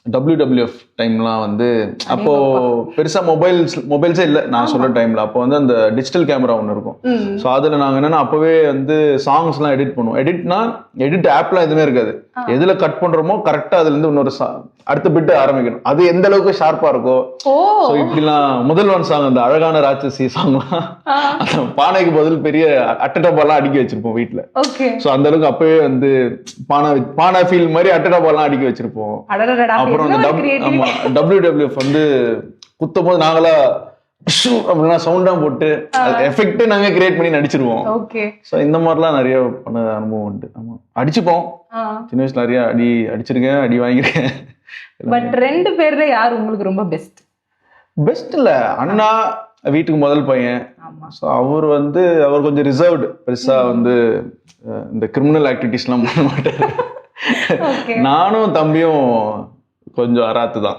WWF டைம்லாம் வந்து அப்போ பெருசா மொபைல்ஸே இல்லை நான் சொல்ற டைம்ல. அப்போ வந்து அந்த டிஜிட்டல் கேமரா ஒன்று இருக்கும். ஸோ அதுல நாங்க என்னன்னா அப்பவே வந்து சாங்ஸ்லாம் எடிட் பண்ணுவோம். எடிட் ஆப்லாம் எதுவுமே இருக்காது. எதுல கட் பண்றோமோ கரெக்டா அதுல இருந்து இன்னொரு அடுத்த பிட்டு ஆரம்பிக்கணும். அது எந்த அளவுக்கு ஷார்ப்பா இருக்கோ. ஸோ இப்படிலாம் முதல்வன் சாங் அந்த அழகான ராட்சசி சாங்லாம் அந்த பானைக்கு பதில் பெரிய அட்டடப்பாலாம் அடுக்கி வச்சிருப்போம் வீட்டுல. ஸோ அந்த அளவுக்கு அப்பவே வந்து பானை ஃபீல் மாதிரி அட்டடப்பாலாம் அடுக்கி வச்சிருப்போம். அப்புறம் அந்த WWF வந்து குத்தும் போது நாங்களா அப்படின்னா சவுண்டா போட்டு எஃபெக்ட் நாங்க கிரியேட் பண்ணி நடிச்சிருவோம். சோ இந்த மாதிரிலாம் நிறைய பண்ண அனுபவம் உண்டு. ஆமா அடிச்சுப்போம். சின்ன வயசுல நிறைய அடிச்சிருக்கேன், அடி வாங்கியிருக்கேன். பட் 2 பேர்ல யார் உங்களுக்கு ரொம்ப பெஸ்ட் இல்ல அண்ணா வீட்டுக்கு முதல் பையன். ஸோ அவர் கொஞ்சம் ரிசர்வ்டு, பெருசா வந்து இந்த கிரிமினல் ஆக்டிவிட்டிஸ் எல்லாம் பண்ண மாட்டாரு. நானும் தம்பியும் கொஞ்சம் அராத்து தான்.